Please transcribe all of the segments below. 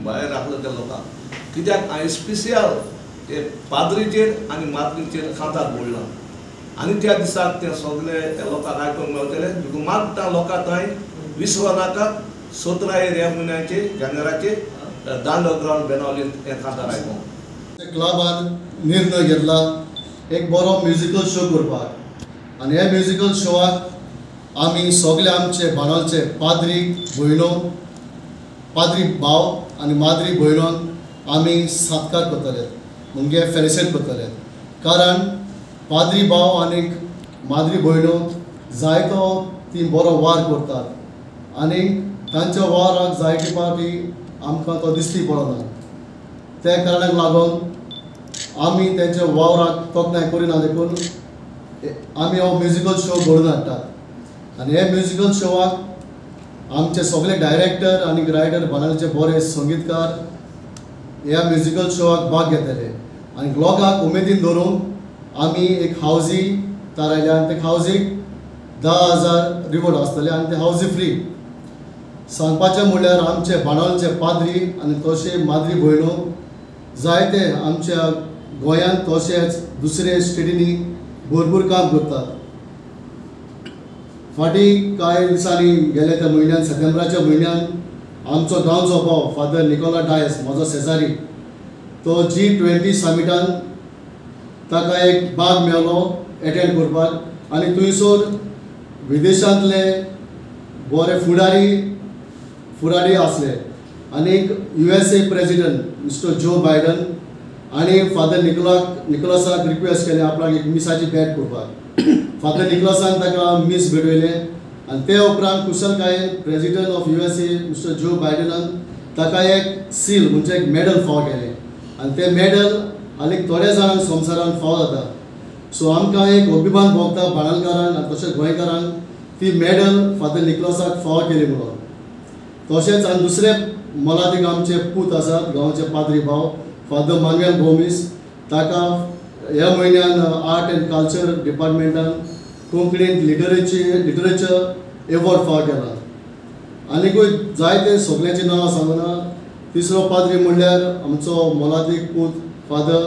भायर राखलं त्या लोकांक कित्याक हांवें स्पेशल ते पाद्रीचेर आनी माद्रीचेर कांताक बोडला आनी त्या दिसाक ते सगळे लोकांक आयकूंक मेळटले मागता लोकां थंय विश्वनाथाक 17 ह्या म्हयन्याचे जानेवारीचे दांडो ग्राउंड बेनावलीन हें कांतार आयकूंक क्लबान निर्णय घेतला एक बरो म्युजिकल शो करपाक आनी ह्या म्युजिकल शोवाक आमी सगळे आमचे बाणावचे पाद्री भयणो पाद्री भाव आनी माद्री भयणोक आमी सत्कार करतले म्हणजे फेलिसिट करतले कारण पाद्री भाव आनी माद्री भयणो जायतो ती बरो वार करतात आनी तांच्या वाराक जायती पाटी आमकां तो दिसती पडना त्या कारणाक लागून आमी तेंच्या वावराक तोखणाय करिना देखून आमी हो म्युजिकल शो घडोवन हाडटात आनी हे म्युजिकल शोवाक आमचे सगळे डायरेक्टर आनी रायटर बाणावलीचे बरे संगीतकार ह्या म्युजिकल शोवाक भाग घेतले आनी लोकांक उमेदीन धरून आमी एक हावजी थारायल्या आनी ते हावजीक 10,000 रिवॉर्ड आसतले आनी ते हावजी फ्री सांगपाचें म्हणल्यार आमचे बाणावलीचे पाद्री आनी तशे माद्री भयणो जायते आमच्या गोंयांत तशेंच दुसरे स्टेटींनी भरपूर काम करतात फाटीं कांय दिसांनी गेले त्या म्हयन्यान सप्टेंबराच्या म्हयन्यान आमचो गांवचो भाव फादर निकोला डायस म्हजो शेजारी तो G20 समिटान ताका एक भाग मेळ्ळो एटेंड करपाक आनी थंयसर विदेशांतले बरे फुडारी आसले आनी USA president mister Joe Biden आनी फादर निकोलसाक रिक्वेस्ट केलें आपणाक एक मिसाची भेट करपाक फादर निकोलसान ताका मिस भेटयले आनी ते उपरांत कुशलकायेन प्रेसिडेंट ऑफ USA मिस्टर जो बायडनान ताका एक सील म्हणजे एक मेडल फाव केलें आनी ते मेडल आनीक थोड्या जाणांक संवसारान फाव जाता सो आमकां एक अभिमान भोगता बाणावलीकारांक आनी तशेंच गोंयकारांक ती मेडल फादर निकोलसाक फाव केली म्हणून तशेंच आनी दुसरे मोलादीक आमचे पूत आसात गांवचे पाद्री भाव फादर मानुएल गोमिस ताका ह्या म्हयन्यान आर्ट एंड कल्चर डिपार्टमेंटान कोंकणींत लिटरेचर एवॉर्ड फाव केला आनीकूय जायते सगळ्यांची नांवां सांगना तिसरो पाद्री म्हणल्यार आमचो मोलादीक पूत फादर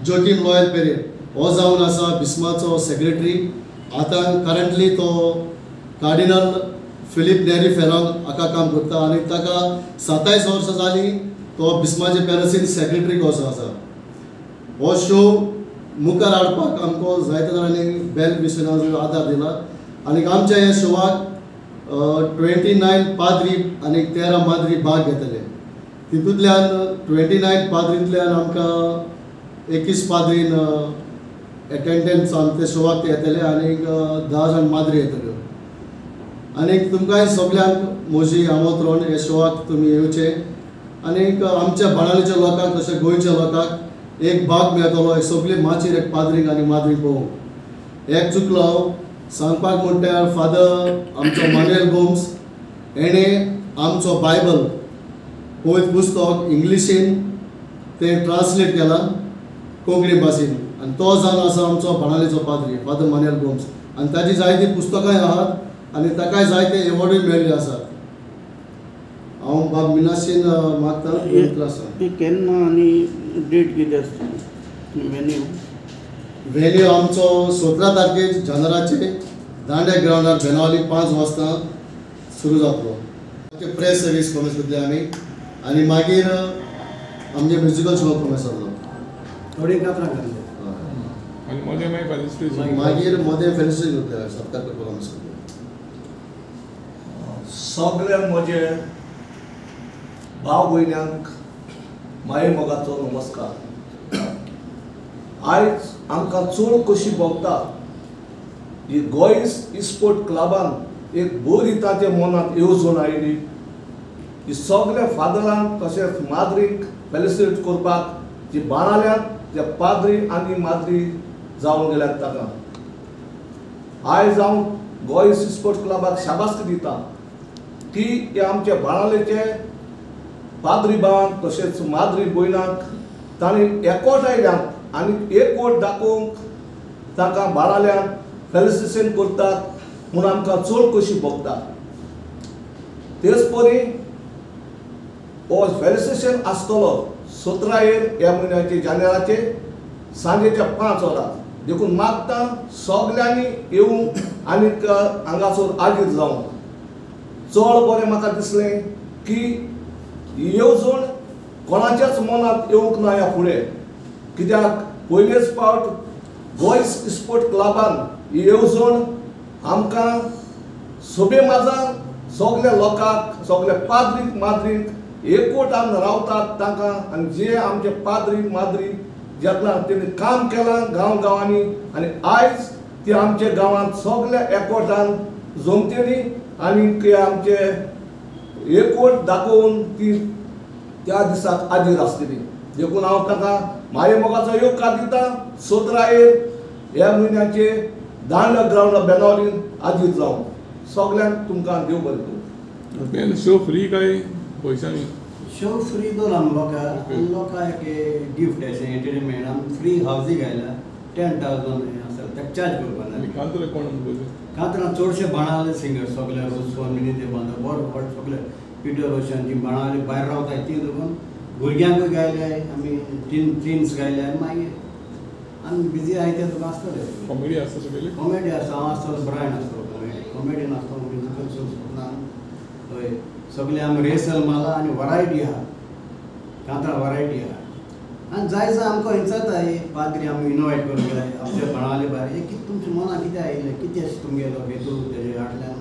जोकीम लॉयल पेरे हो जावन आसा बिस्माचो सेक्रेटरी आतां करंटली तो कार्डिनल फिलीप नेरी फेरान हाका काम करता आनी ताका 27 वर्सां जालीं तो बिस्माचे पॅरसीन सेक्रेटरी कसो आसा हो शो मुखार हाडपाक आमकां जायत्या जाणांनी बेल मिशनाचो आदार दिला आनी आमच्या ह्या शोवाक 29 पाद्री आनी 13 माद्री भाग घेतले तितूंतल्यान 29 पाद्रींतल्यान आमकां 21 पाद्रीन एटेंडन्स आमच्या शोवाक येतले आनी 10 जाण माद्री येतल्यो आनी तुमकांय सगळ्यांक म्हजी आमंत्रण हे शोवाक तुमी येवचे आनी आमच्या बाणावलीच्या लोकांक तशें गोंयच्या लोकांक एक भाग मेळटलो सगळे माचयेर एक पाद्रीक आनी माद्रीक पळोवंक एक चुकलो सांगपाक म्हणल्यार फादर आमचो मानुएल गोम्स हेणें आमचो बायबल पवित्र पुस्तक इंग्लिशीन ते ट्रान्सलेट केला कोंकणी भाशेन आनी तो जावन आसा आमचो बाणावलीचो पाद्री फादर मानुएल गोम्स आनी ताची जायतीं पुस्तकांय आसात आनी ताकाय जायते एवॉर्डूय मेळ्ळे आसात हांव बाब मिनाशीन मागता केन्ना आनी डेट कितें आसता वेन्यू आमचो 17 तारखेक जानेवारीचे दांडे ग्राउंडार बेनावली 5 वाजता सुरू जातलो प्रेस सर्वीस कॉमेस करतले आमी आनी मागीर आमचे म्युजिकल शो कॉमेस जातलो थोडी कातरां घातले आनी मदें मागीर मदें फेलिसिटी करतले सत्कार करपाक आमी सगळे म्हजे भाव भयण्यांक माये मोगाचो नमस्कार आयज आमकां चड कशी भोगता ही गोंय इस्पोर्ट क्लबान एक बरी ताचे मनांत येवजण आयली ही सगळे फादरांक तशेंच माद्रीक फेलिसिट करपाक जी बाणावल्यात जे पाद्री आनी माद्री जावन गेल्यात ताका आयज हांव गोंय इस्पोर्ट क्लबाक शाबासकी दिता ती हे आमचे बाणावलेचे पाद्री भावांक तशेंच माद्री भयणांक तांणी एकवट आयल्यात आनी एकवट दाखोवंक ताका बाणावल्यान फेलिसिटेशन करतात म्हणून आमकां चड कशी भोगता तेच परी हो फेलिसिटेशन आसतलो 17 ह्या म्हयन्याचे जानेवारीचे सांजेच्या 5 वरां देखून मागता सगल्यांनी येवंक आनीक हांगासर हाजीर जावंक. चड बरें म्हाका दिसलें की येवजण कोणाच्याच मनांत येवंक ना ह्या फुडें, कित्याक पयलेच फावट गोंय इस्पोर्ट क्लबान ही येवजण आमकां सोबे माजार सगल्या लोकांक सगल्या पाद्रीक माद्रीक एकवटान रावतात तांकां आनी जे आमचे पाद्री माद्री जेन्ना तेणी काम केलां गांवांनी आनी आयज ते आमच्या गांवांत सगल्या एकवटान जमतेली आनी आमचे एकवट दाखोवन ती त्या दिसाक हाजीर आसतली. देखून हांव ताका माये मोगाचो येवकार दिता 17 ह्या म्हयन्याचे दांड ग्रावंड बेनावलीन हाजीर जावंक. सगल्यांक तुमकां देव बरें करूं. बेन शो फ्री काय पयशांनी? शो फ्री दोन लोकांक एक गिफ्ट अशें एंटरटेनमेंट आमी फ्री हावजींग आयला 10,000 आसा ताका चार्ज करपा ना. कांतरे कोण कांतरां चडशे बाणावले सिंगर सगळे रोजफोन मिनी ते बांदव बरो सगळे पिटर रोशन जी बाणावले भायर रावताय ती देखून भुरग्यांकूय गायले आमी टिन्स गायले आनी मागीर आमी बिजी आहाय ते तुका आसतले. कॉमेडी आसता सगळी? कॉमेडी आसा हांव आसतलो ब्रायन आसतलो कॉमेडीन आसतलो म्युजिकल शोज ना हय सगळे आमी रेसल मारला आनी वरायटी आहा कांतरां वरायटी आहा आनी जाय जाय आमकां हिंचाताय पाद्री आमी इनवायट करूंक गेले आमचे बाणावले भायर एक कितें तुमच्या मनां कितें आयिल्लें कितें अशें तुमगेलो हेतू तेजे फाटल्यान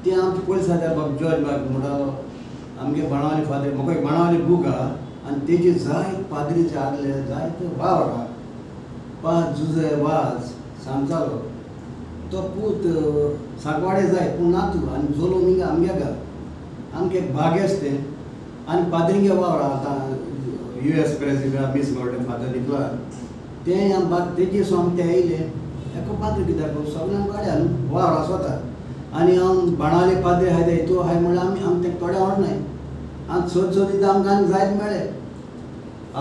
ते आमचे पयलीं साद्यार बाब जॉर्ज बाब म्हणटालो आमगे बाणावले फादर म्हाका एक बाणावले बूक आहा आनी तेजे जाय पाद्रीचे आदले जायते वावर आहा 5 जुजे वाज सांगतालो तो पूत सांकवाडे जाय पूण नातू आनी जोलो मिंगा आमगे घाल आमगे एक भाग्य आसतें आनी पाद्रींगे वावर आतां US प्रेसिडेंट मिस गॉल्डन फादर निकला तें आमकां तेजे सोंग ते आयले एका पाद्री कित्याक सगळ्यांक गाड्या वावर आसता आनी हांव बाणावले पाद्री आहाय तूं आहाय म्हणल्यार आमी तें थोडे आवडनाय आनी सोद दिता आमकां आनी जायत मेळ्ळे.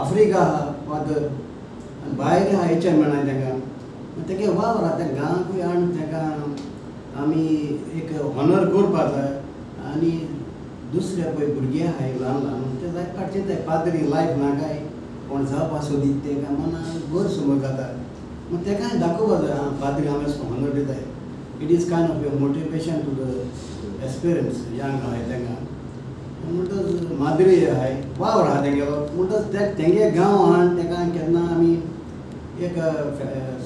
आफ्रिका आहा पादर आनी भायर आहा हेचे मेळना तांकां तेगे वावर आहा त्या गांवांकूय हाडून ताका आमी एक हॉनर करपा जाय आनी दुसरे पळय भुरगे आहाय ल्हान ल्हान ते जाय काडचे ते पाद्री लायफ नाकाय कोण जावपा सोदीत तांकां मना बरो समज जाता मग ताकाय दाखोवपा जाय पाद्री आमी अशें हॉनर दिताय. It is kind of a motivation to the aspirants young आहाय तांकां म्हणटच माद्री आहाय वावर आहा तेंगेलो म्हणटच तेंगे गांव आहा आनी ताका केन्ना आमी एक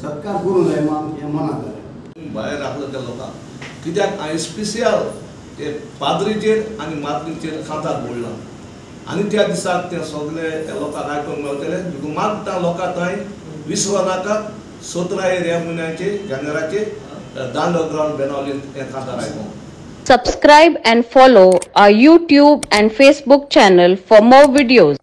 सत्कार करूं जाय हें मनांत जालें. भायर राखलो त्या लोकांक कित्याक हांवें स्पेशल ते पाद्रीचेर आनी माद्रीचेर कांतार बोडलां आनी त्या दिसाक ते सगळे लोकांक आयकूंक मेळटले. देखून मागता लोकां थंय विसरो नाका 17 ह्या म्हयन्याचे जानेवारीचे दांड ग्रावंड बेनावलीन हें कांतार आयकूंक. Subscribe and follow our YouTube and Facebook channel for more videos.